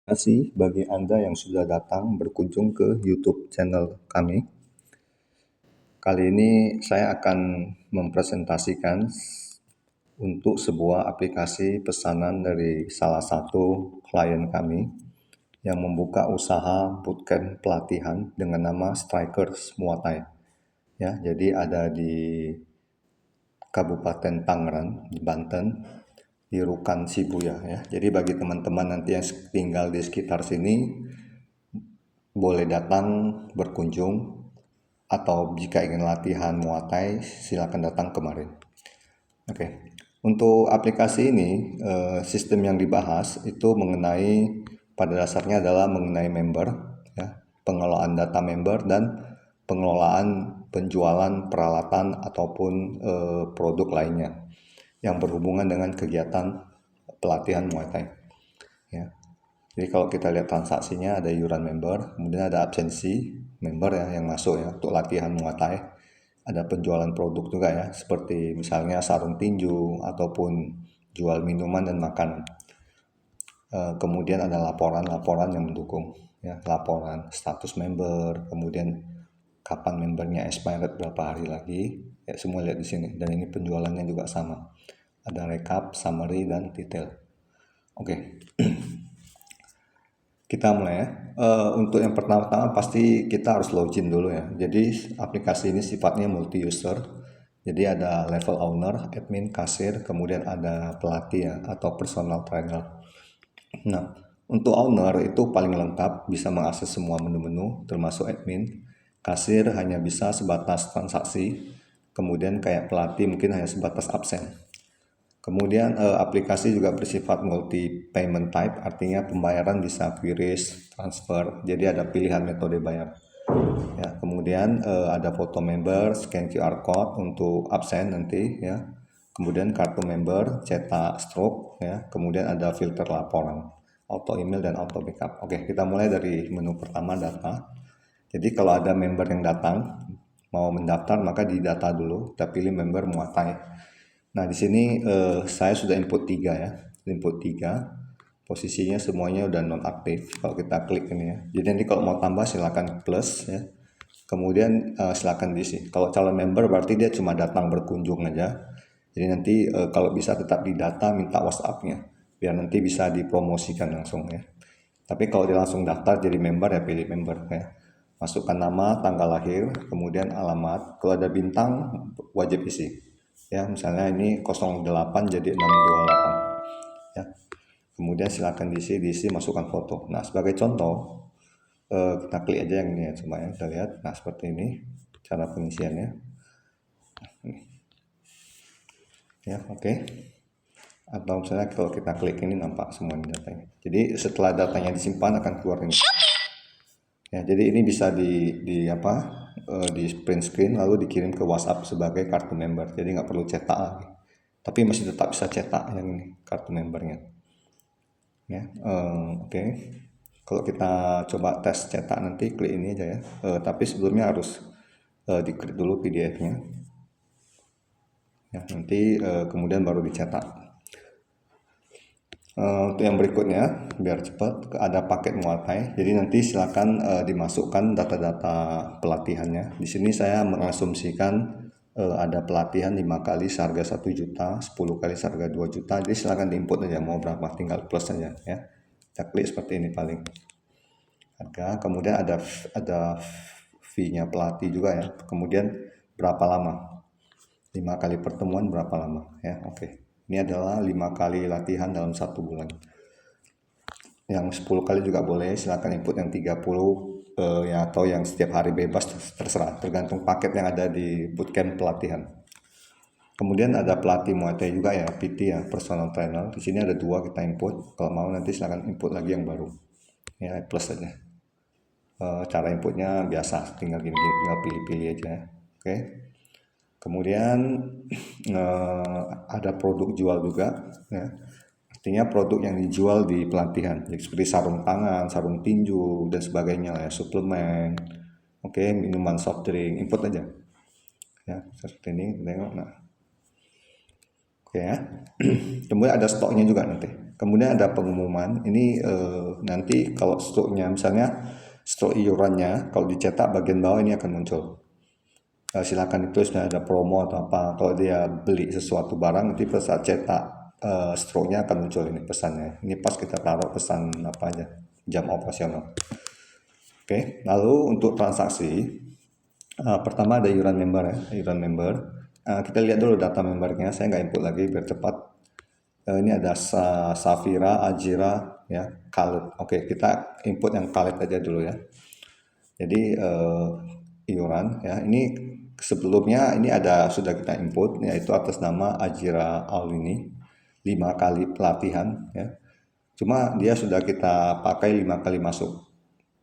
Terima kasih bagi Anda yang sudah datang berkunjung ke YouTube channel kami. Kali ini saya akan mempresentasikan untuk sebuah aplikasi pesanan dari salah satu klien kami yang membuka usaha bootcamp pelatihan dengan nama Strikers Muay Thai. Ya, jadi ada di Kabupaten Tangerang, di Banten, di Rukan Shibuya ya. Jadi bagi teman-teman nanti yang tinggal di sekitar sini boleh datang berkunjung atau jika ingin latihan Muay Thai silakan datang kemarin. Oke. Untuk aplikasi ini sistem yang dibahas itu mengenai pada dasarnya adalah mengenai member ya, pengelolaan data member dan pengelolaan penjualan peralatan ataupun produk lainnya yang berhubungan dengan kegiatan pelatihan Muay Thai. Ya. Jadi kalau kita lihat transaksinya ada iuran member, kemudian ada absensi member ya yang masuk ya untuk latihan Muay Thai. Ada penjualan produk juga ya, seperti misalnya sarung tinju ataupun jual minuman dan makanan. Kemudian ada laporan-laporan yang mendukung ya, laporan status member, kemudian kapan membernya expired berapa hari lagi, ya semua lihat di sini. Dan ini penjualannya juga sama. Ada recap, summary dan detail. Oke. Kita mulai ya. Untuk yang pertama-tama pasti kita harus login dulu ya. Jadi aplikasi ini sifatnya multi user. Jadi ada level owner, admin, kasir, kemudian ada pelatih ya atau personal trainer. Nah, untuk owner itu paling lengkap, bisa mengakses semua menu-menu termasuk admin. Kasir hanya bisa sebatas transaksi. Kemudian kayak pelatih mungkin hanya sebatas absen. Kemudian aplikasi juga bersifat multi payment type, artinya pembayaran bisa QRIS, transfer, jadi ada pilihan metode bayar. Ya, kemudian ada foto member, scan QR code untuk absen nanti ya. Kemudian kartu member, cetak stroke ya. Kemudian ada filter laporan, auto email dan auto backup. Oke, kita mulai dari menu pertama data. Jadi kalau ada member yang datang mau mendaftar maka didata dulu, kita pilih member Muay Thai. Nah, di sini saya sudah input 3 ya. Input 3. Posisinya semuanya udah nonaktif. Kalau kita klik ini ya. Jadi nanti kalau mau tambah silakan plus ya. Kemudian silakan diisi. Kalau calon member berarti dia cuma datang berkunjung aja. Jadi nanti kalau bisa tetap didata minta WhatsApp-nya biar nanti bisa dipromosikan langsung ya. Tapi kalau dia langsung daftar jadi member ya pilih member ya. Masukkan nama, tanggal lahir, kemudian alamat. Kalau ada bintang wajib isi. Ya, misalnya ini 08 jadi 628. Ya. Kemudian silakan diisi, masukkan foto. Nah, sebagai contoh kita klik aja yang ini ya, coba ya kita lihat. Nah, seperti ini cara pengisiannya. Ya, oke. Atau misalnya kalau kita klik ini nampak semua datanya. Jadi setelah datanya disimpan akan keluar ini. Ya, jadi ini bisa di print screen lalu dikirim ke WhatsApp sebagai kartu member. Jadi nggak perlu cetak lagi. Tapi masih tetap bisa cetak yang ini kartu membernya. Ya, oke. Kalau kita coba tes cetak nanti klik ini aja ya. Tapi sebelumnya harus diklik dulu PDF-nya. Ya, nanti kemudian baru dicetak. Untuk yang berikutnya biar cepat ada paket Muay Thai. Jadi nanti silakan dimasukkan data-data pelatihannya. Di sini saya mengasumsikan ada pelatihan 5 kali seharga 1 juta, 10 kali seharga 2 juta. Jadi silakan diinput aja mau berapa, tinggal plus saja ya. Kita klik seperti ini paling. Harga, kemudian ada fee-nya pelatih juga ya. Kemudian berapa lama? 5 kali pertemuan berapa lama ya. Oke. Ini adalah 5 kali latihan dalam 1 bulan. Yang 10 kali juga boleh, silakan input yang 30 ya, atau yang setiap hari bebas terserah, tergantung paket yang ada di bootcamp pelatihan. Kemudian ada pelatih Muay Thai juga ya, PT ya, personal trainer. Di sini ada 2 kita input. Kalau mau nanti silakan input lagi yang baru. Ya, plus saja. Cara inputnya biasa, tinggal gini, tinggal pilih-pilih aja. Oke. Kemudian ada produk jual juga ya. Artinya produk yang dijual di pelatihan, jadi seperti sarung tangan, sarung tinju dan sebagainya ya, suplemen. Oke, minuman soft drink, input aja. Ya, seperti ini, tengok. Nah. Oke ya. Kemudian ada stoknya juga nanti. Kemudian ada pengumuman, ini nanti kalau stroke-nya, misalnya stroke iurannya, kalau dicetak bagian bawah ini akan muncul. Silakan ditulis misalnya ada promo atau apa. Kalau dia beli sesuatu barang, nanti pada saat cetak stroke-nya akan muncul ini pesannya. Ini pas kita taruh pesan apa aja, jam operasional. Oke, lalu untuk transaksi, pertama ada iuran member ya, iuran member. Kita lihat dulu data membernya, saya nggak input lagi biar cepat. Ini ada Safira, Ajira, ya, Khalid. Oke, kita input yang Khalid aja dulu ya. Jadi iuran ya, ini sebelumnya ini ada sudah kita input yaitu atas nama Ajira Aulini 5 kali pelatihan ya. Cuma dia sudah kita pakai 5 kali masuk.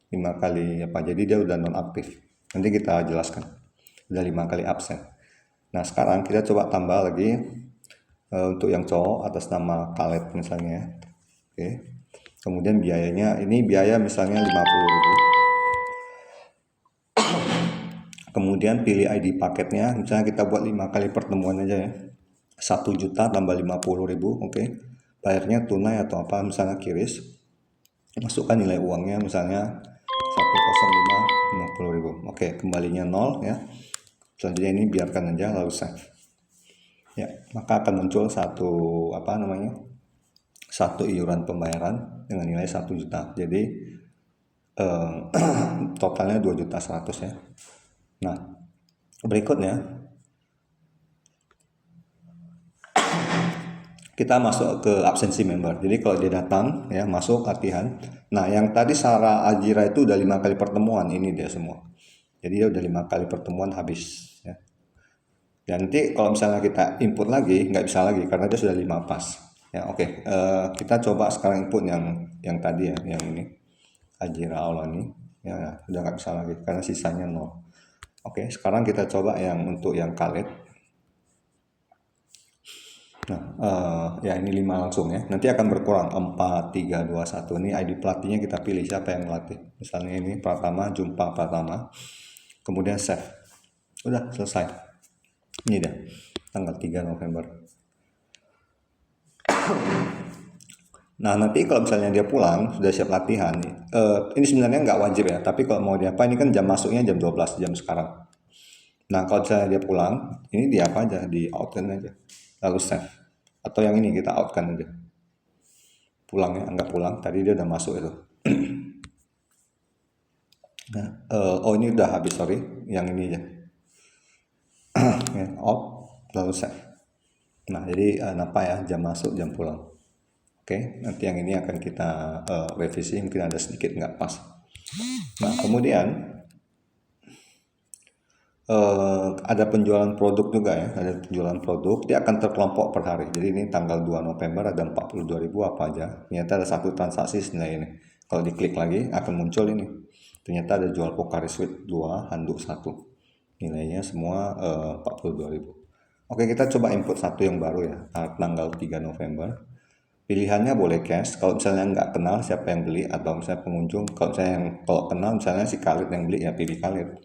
5 kali apa? Jadi dia udah non aktif. Nanti kita jelaskan. Udah 5 kali absen. Nah, sekarang kita coba tambah lagi untuk yang cowok atas nama Khaled misalnya. Oke. Kemudian biayanya ini biaya misalnya 50.000. Kemudian pilih ID paketnya, misalnya kita buat 5 kali pertemuan aja ya. 1 juta tambah 50.000, oke. Bayarnya tunai atau apa, misalnya kiris. Masukkan nilai uangnya misalnya 105 50.000. Oke, kembalinya 0 ya. Selanjutnya ini biarkan aja lalu save. Ya, maka akan muncul satu satu iuran pembayaran dengan nilai 1 juta. Jadi totalnya 2.100.000 ya. Nah, berikutnya kita masuk ke absensi member. Jadi kalau dia datang ya masuk latihan. Nah, yang tadi Sarah Ajira itu udah 5 kali pertemuan, ini dia semua. Jadi dia udah 5 kali pertemuan habis ya. Dan nanti kalau misalnya kita input lagi nggak bisa lagi karena dia sudah 5 pas. Ya oke. Kita coba sekarang input yang tadi ya, yang ini Ajira Aulani. Ya udah nggak bisa lagi karena sisanya 0. Oke, sekarang kita coba yang untuk yang Khaled. Nah, ya ini 5 langsung ya. Nanti akan berkurang 4, 3, 2, 1. Ini ID pelatihnya kita pilih siapa yang melatih. Misalnya ini Pratama, Jumpa Pratama. Kemudian save. Udah selesai. Ini dah tanggal 3 November. Nah, nanti kalau misalnya dia pulang sudah siap latihan, ini sebenarnya nggak wajib ya, tapi kalau mau diapa ini kan jam masuknya jam 12 jam sekarang. Nah, kalau misalnya dia pulang, ini dia apa aja, di outkan aja, lalu save. Atau yang ini kita outkan aja. Pulangnya, anggap pulang, tadi dia udah masuk itu. Nah, oh ini udah habis, sorry, yang ini aja. Ya, out, lalu save. Nah, jadi apa ya, jam masuk, jam pulang. Oke, nanti yang ini akan kita revisi, mungkin ada sedikit nggak pas. Nah, kemudian ada penjualan produk juga ya, ada penjualan produk, dia akan terkelompok per hari. Jadi ini tanggal 2 November ada 42.000 apa aja. Ternyata ada satu transaksi senilai ini. Kalau diklik lagi akan muncul ini. Ternyata ada jual Pocari Sweat 2, handuk 1. Nilainya semua 42.000. Oke, kita coba input satu yang baru ya, tanggal 3 November. Pilihannya boleh cash, kalau misalnya nggak kenal siapa yang beli atau misalnya pengunjung, kalau kenal misalnya si Khalid yang beli ya pilih Khalid.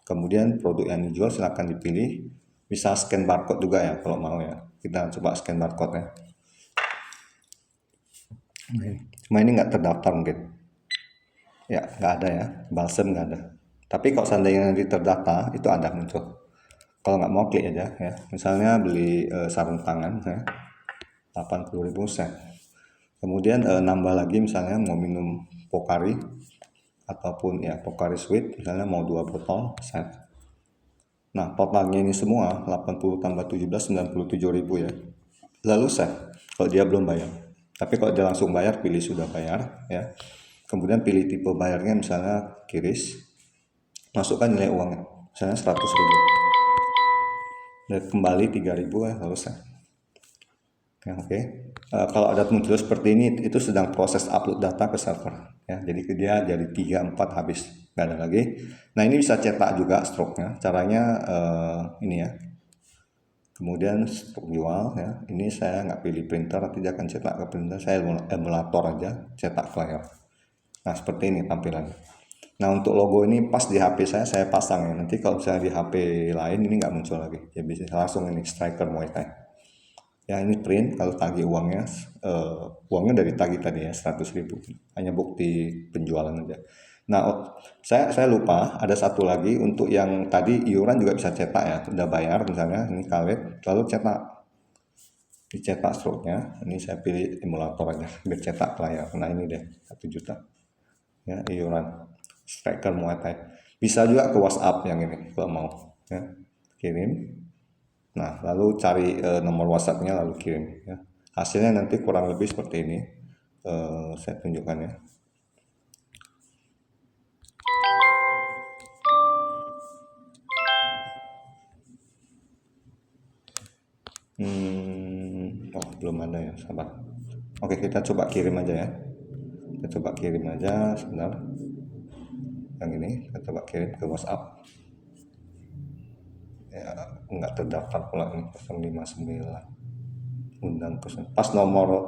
Kemudian produk yang dijual silahkan dipilih, bisa scan barcode juga ya kalau mau ya. Kita coba scan barcode ya. Cuma ini nggak terdaftar mungkin. Ya nggak ada ya, balsem nggak ada. Tapi kalau seandainya nanti terdata itu ada muncul. Kalau nggak mau klik aja ya. Misalnya beli sarung tangan ya. 80.000 set. Kemudian nambah lagi misalnya mau minum Pocari ataupun ya Pocari Sweat misalnya mau 2 botol set. Nah, totalnya ini semua 80 tambah 17 97.000 ya. Lalu set kalau dia belum bayar. Tapi kalau dia langsung bayar pilih sudah bayar ya. Kemudian pilih tipe bayarnya misalnya kiris. Masukkan nilai uangnya misalnya 100.000. Dan kembali 3.000 ya lalu set. Ya, oke. Kalau ada muncul seperti ini itu sedang proses upload data ke server ya. Jadi dia jadi 3 4 habis nggak ada lagi. Nah, ini bisa cetak juga stroke-nya. Caranya ini ya. Kemudian stroke jual ya. Ini saya nggak pilih printer, tapi dia akan cetak ke printer. Saya emulator aja cetak ke layar. Nah, seperti ini tampilannya. Nah, untuk logo ini pas di HP saya pasang ya. Nanti kalau misalnya di HP lain ini nggak muncul lagi. Ya bisa langsung ini Striker Muay Thai. Ya ini print, kalau tagih uangnya, uangnya dari tagih tadi ya 100.000, hanya bukti penjualan aja. Nah, saya lupa ada satu lagi untuk yang tadi iuran juga bisa cetak ya, udah bayar misalnya ini Khalid, lalu cetak, dicetak stroke-nya, ini saya pilih emulator aja, biar cetak layar, nah ini deh 1 juta ya iuran striker Muay Thai. Bisa juga ke WhatsApp yang ini kalau mau ya, kirim. Nah, lalu cari nomor WhatsApp-nya lalu kirim ya. Hasilnya nanti kurang lebih seperti ini. Saya tunjukkan ya. Oh, belum ada ya, sabar. Oke, kita coba kirim aja ya. Kita coba kirim aja sebentar. Yang ini kita coba kirim ke WhatsApp. Ya, nggak terdaftar pula ini 059. Undang ke pas nomor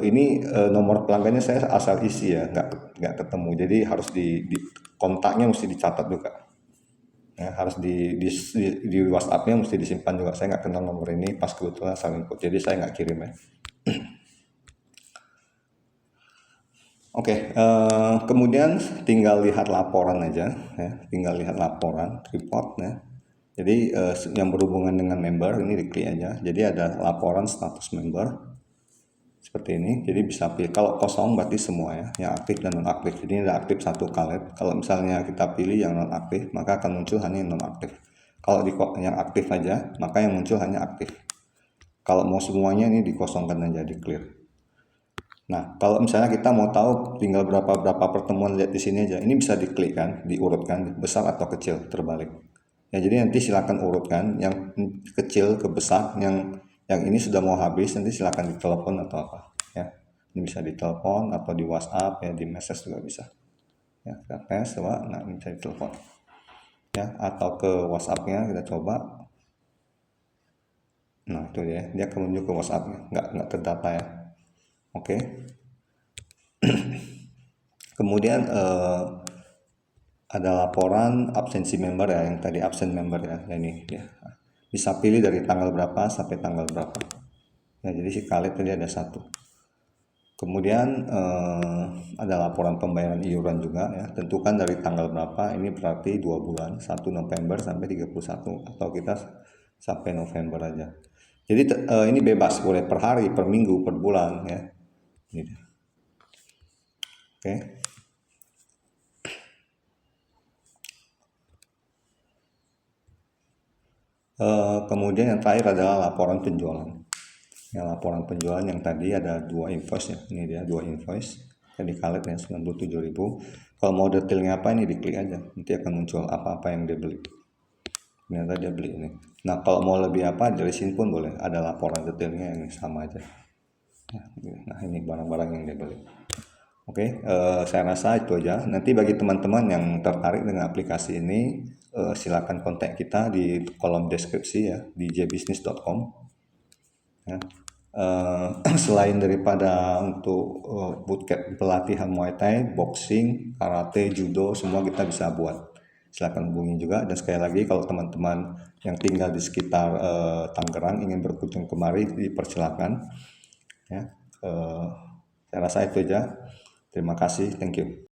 ini nomor pelanggannya saya asal isi ya, nggak ketemu. Jadi harus di kontaknya mesti dicatat juga. Ya, harus di WhatsApp-nya mesti disimpan juga. Saya nggak kenal nomor ini, pas kebetulan asal input. Jadi saya nggak kirim ya. Oke, kemudian tinggal lihat laporan aja, ya. Tinggal lihat laporan, report ya. Jadi yang berhubungan dengan member ini diklik aja. Jadi ada laporan status member seperti ini. Jadi bisa pilih. Kalau kosong berarti semua ya, yang aktif dan non aktif. Jadi ada aktif satu Khalid. Kalau misalnya kita pilih yang non aktif, maka akan muncul hanya yang non aktif. Kalau di yang aktif aja, maka yang muncul hanya aktif. Kalau mau semuanya ini dikosongkan aja, di clear. Nah, kalau misalnya kita mau tahu tinggal berapa pertemuan, lihat di sini aja. Ini bisa diklik kan, diurutkan besar atau kecil terbalik. Ya, jadi nanti silakan urutkan yang kecil ke besar, yang ini sudah mau habis nanti silakan ditelepon atau apa ya. Ini bisa ditelepon atau di WhatsApp ya, di message juga bisa. Ya, kita tes coba, nah ini bisa ditelepon. Ya, atau ke WhatsApp-nya kita coba. Nah, itu dia akan menuju ke WhatsApp-nya, nggak terdata ya. Oke. Kemudian ada laporan absensi member ya, yang tadi absen member ya, ini ya. Bisa pilih dari tanggal berapa sampai tanggal berapa. Ya, jadi si Khalid tadi ada satu. Kemudian ada laporan pembayaran iuran juga ya. Tentukan dari tanggal berapa, ini berarti 2 bulan, 1 November sampai 31, atau kita sampai November aja. Jadi ini bebas, boleh per hari, per minggu, per bulan ya. Ini dia. Oke. Kemudian yang terakhir adalah laporan penjualan. Ya, laporan penjualan yang tadi ada 2 invoice ya. Ini dia 2 invoice. Tadi Khalid ya 97.000. Kalau mau detailnya apa, ini diklik aja. Nanti akan muncul apa-apa yang dia beli. Ternyata dia beli ini. Nah, kalau mau lebih apa, dari sini pun boleh. Ada laporan detailnya yang sama aja. Ya, nah, ini barang-barang yang dia beli. Oke, saya rasa itu aja. Nanti bagi teman-teman yang tertarik dengan aplikasi ini, silakan kontak kita di kolom deskripsi ya, di jbusiness.com. Ya. Selain daripada untuk bootcamp pelatihan Muay Thai, boxing, karate, judo, semua kita bisa buat. Silakan hubungi juga. Dan sekali lagi, kalau teman-teman yang tinggal di sekitar Tangerang ingin berkunjung kemari, dipersilakan. Ya, saya rasa itu aja. Terima kasih, thank you.